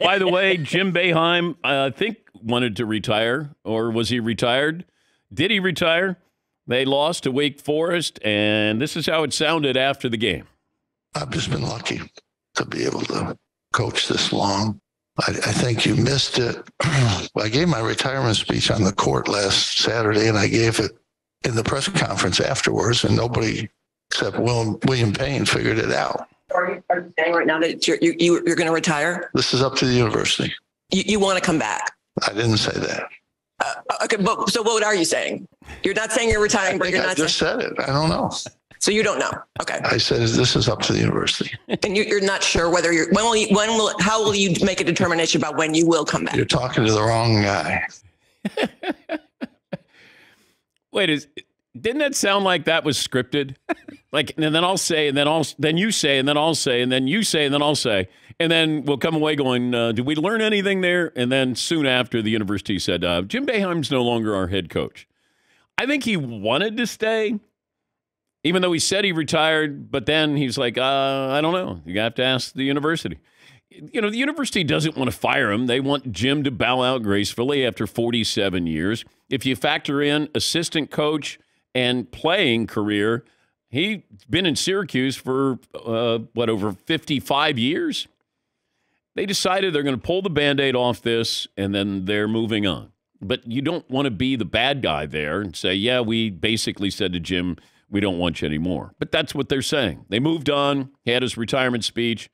By the way, Jim Boeheim, I think, wanted to retire, or was he retired? Did he retire? They lost to Wake Forest, and this is how it sounded after the game. I've just been lucky to be able to coach this long. I think you missed it. I gave my retirement speech on the court last Saturday, and I gave it in the press conference afterwards, and nobody except William Payne figured it out. Are you saying right now that you're going to retire? This is up to the university. You want to come back? I didn't say that. Okay, but so what are you saying? You're not saying you're retiring, but you're not. I just said it. I don't know. So you don't know. Okay. I said this is up to the university. And you're not sure whether you're how will you make a determination about when you will come back? You're talking to the wrong guy. Wait, didn't that sound like that was scripted? Like, and then I'll say, and then you say, and then I'll say, and then you say, and then I'll say, and then we'll come away going, did we learn anything there? And then soon after, the university said, Jim Boeheim's no longer our head coach. I think he wanted to stay, even though he said he retired, but then he's like, I don't know. You have to ask the university. You know, the university doesn't want to fire him. They want Jim to bow out gracefully after 47 years. If you factor in assistant coach and playing career, he's been in Syracuse for, over 55 years? They decided they're going to pull the Band-Aid off this, and then they're moving on. But you don't want to be the bad guy there and say, yeah, we basically said to Jim, we don't want you anymore. But that's what they're saying. They moved on. He had his retirement speech,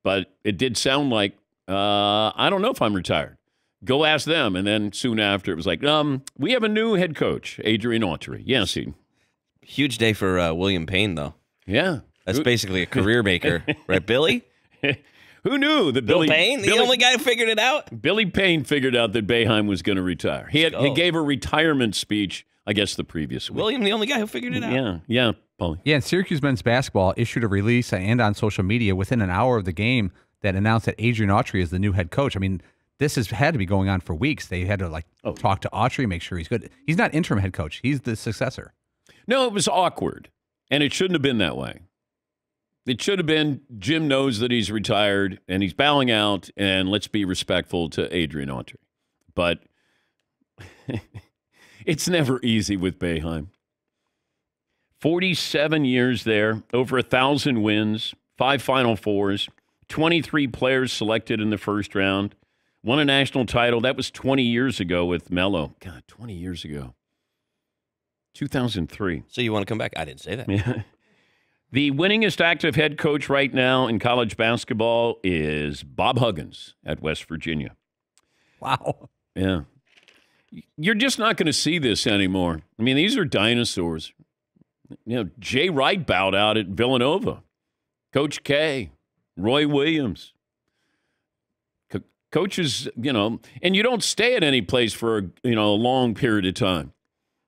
but it did sound like, I don't know if I'm retired. Go ask them. And then soon after, it was like, we have a new head coach, Adrian Autry. Yes, he. Huge day for William Payne, though. Yeah. That's basically a career maker. Right, Billy? Who knew that Bill Payne, the only guy who figured it out? Billy Payne figured out that Boeheim was going to retire. He gave a retirement speech, I guess, the previous week. William, the only guy who figured it out. Yeah, Paulie. Yeah, and Syracuse men's basketball issued a release and on social media within an hour of the game that announced that Adrian Autry is the new head coach. I mean, this has had to be going on for weeks. They had to talk to Autry, make sure he's good. He's not interim head coach. He's the successor. No, it was awkward, and it shouldn't have been that way. It should have been Jim knows that he's retired, and he's bowing out, and let's be respectful to Adrian Autry. But it's never easy with Boeheim. 47 years there, over 1,000 wins, 5 Final Fours, 23 players selected in the first round, won a national title. That was 20 years ago with Melo. God, 20 years ago. 2003. So you want to come back? I didn't say that. Yeah. The winningest active head coach right now in college basketball is Bob Huggins at West Virginia. Wow. Yeah. You're just not going to see this anymore. I mean, these are dinosaurs. You know, Jay Wright bowed out at Villanova. Coach K, Roy Williams. Coaches, you know, and you don't stay at any place for a long period of time.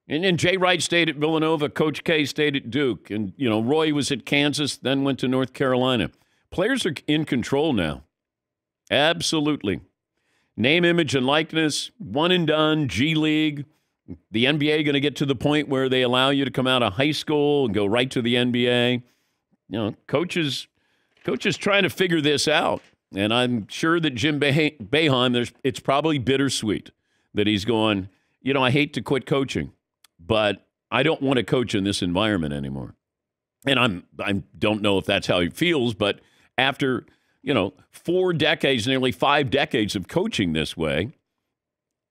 And Jay Wright stayed at Villanova. Coach K stayed at Duke. And, Roy was at Kansas, then went to North Carolina. Players are in control now. Absolutely. Name, image, and likeness, one and done, G League. The NBA going to get to the point where they allow you to come out of high school and go right to the NBA. Coaches trying to figure this out. And I'm sure that Jim Boeheim, it's probably bittersweet that he's going, I hate to quit coaching, but I don't want to coach in this environment anymore. And I don't know if that's how he feels, but after, 4 decades, nearly 5 decades of coaching this way,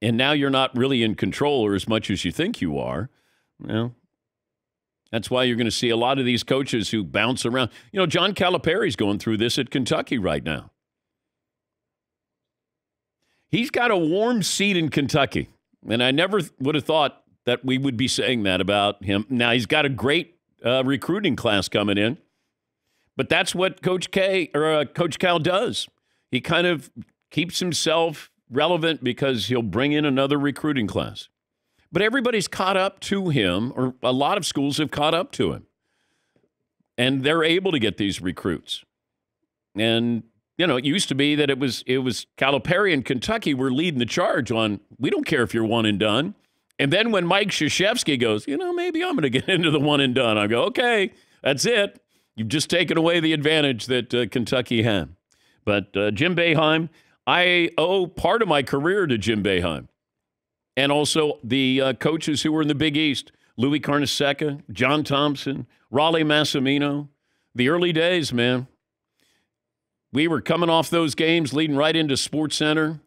and now you're not really in control or as much as you think you are, that's why you're going to see a lot of these coaches who bounce around. John Calipari's going through this at Kentucky right now. He's got a warm seat in Kentucky, and I never would have thought that we would be saying that about him. Now, he's got a great recruiting class coming in, but that's what Coach Cal does. He kind of keeps himself relevant because he'll bring in another recruiting class. But everybody's caught up to him, or a lot of schools have caught up to him, and they're able to get these recruits. And it used to be that it was Calipari and Kentucky were leading the charge on, we don't care if you're one and done. And then when Mike Krzyzewski goes, maybe I'm going to get into the one and done, I go, okay, that's it. You've just taken away the advantage that Kentucky had. But Jim Boeheim, I owe part of my career to Jim Boeheim. And also the coaches who were in the Big East, Louis Carnesecca, John Thompson, Raleigh Massimino. The early days, man. We were coming off those games, leading right into SportsCenter,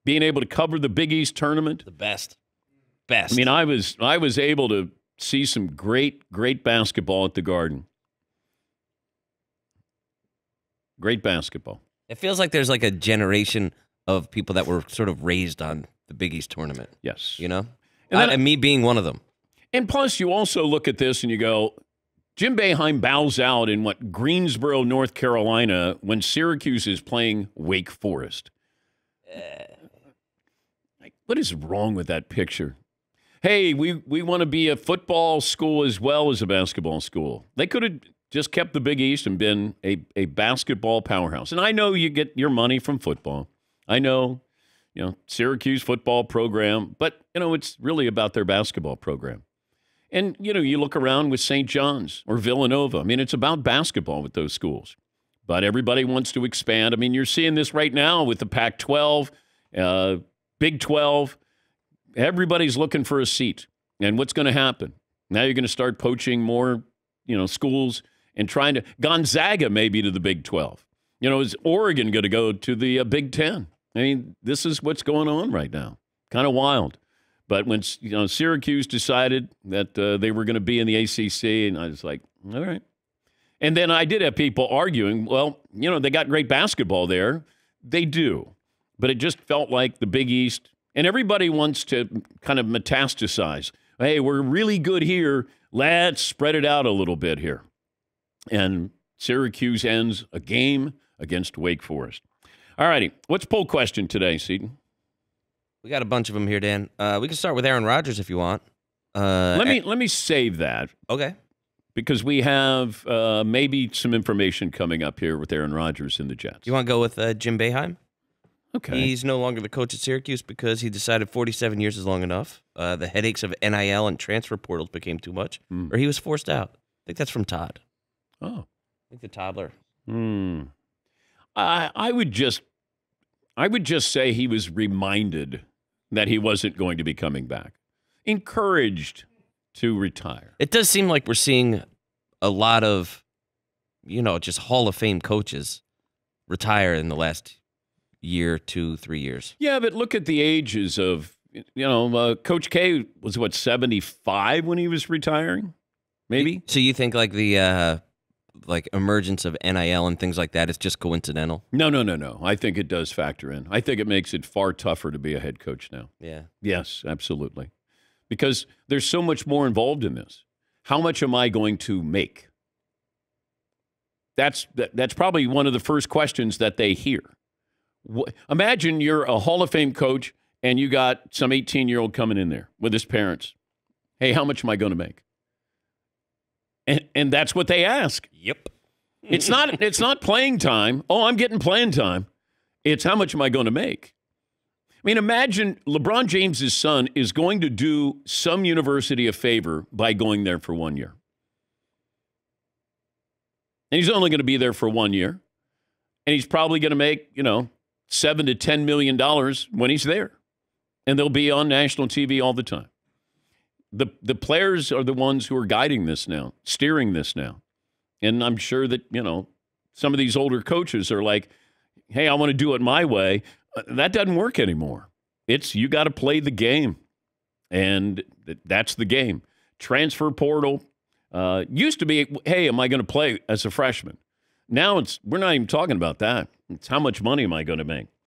being able to cover the Big East tournament. The best. I mean, I was able to see some great basketball at the Garden. Great basketball. It feels like there's like a generation of people that were sort of raised on the Big East tournament. Yes. You know? And And me being one of them. And plus, you also look at this and you go, Jim Boeheim bows out in Greensboro, North Carolina, when Syracuse is playing Wake Forest. What is wrong with that picture? Hey, we want to be a football school as well as a basketball school. They could have just kept the Big East and been a basketball powerhouse. And I know you get your money from football. I know, Syracuse football program, but, it's really about their basketball program. And, you look around with St. John's or Villanova. I mean, it's about basketball with those schools. But everybody wants to expand. I mean, you're seeing this right now with the Pac-12, Big 12. Everybody's looking for a seat. And what's going to happen? Now you're going to start poaching more, schools and trying to – Gonzaga maybe to the Big 12. Is Oregon going to go to the Big 10? I mean, this is what's going on right now. Kind of wild. But when Syracuse decided that they were going to be in the ACC, and I was like, all right. And then I did have people arguing, well, they got great basketball there. They do. But it just felt like the Big East, and everybody wants to kind of metastasize. Hey, we're really good here. Let's spread it out a little bit here. And Syracuse ends a game against Wake Forest. All righty. What's poll question today, Seton? We got a bunch of them here, Dan. We can start with Aaron Rodgers if you want. Let me save that. Okay. Because we have maybe some information coming up here with Aaron Rodgers and the Jets. You want to go with Jim Boeheim? Okay. He's no longer the coach at Syracuse because he decided 47 years is long enough. The headaches of NIL and transfer portals became too much, or he was forced out. I think that's from Todd. Oh. I think the toddler. I would just say he was reminded that he wasn't going to be coming back. Encouraged to retire. It does seem like we're seeing a lot of, just Hall of Fame coaches retire in the last year, 2, 3 years. Yeah, but look at the ages of, Coach K was, 75 when he was retiring? Maybe? So you think like the emergence of NIL and things like that is just coincidental? No. I think it does factor in. I think it makes it far tougher to be a head coach now. Yeah. Yes, absolutely. Because there's so much more involved in this. How much am I going to make? That's probably one of the first questions that they hear. Imagine you're a Hall of Fame coach and you got some 18-year-old coming in there with his parents. Hey, how much am I going to make? And that's what they ask. Yep. It's not playing time. Oh, I'm getting playing time. It's how much am I going to make? I mean, imagine LeBron James's son is going to do some university a favor by going there for 1 year. And he's only going to be there for 1 year. And he's probably going to make, $7 to $10 million when he's there. And they'll be on national TV all the time. The players are the ones who are guiding this now, steering this now. And I'm sure that, some of these older coaches are like, hey, I want to do it my way. That doesn't work anymore. You got to play the game. And that's the game. Transfer portal used to be, hey, am I going to play as a freshman? Now we're not even talking about that. It's how much money am I going to make?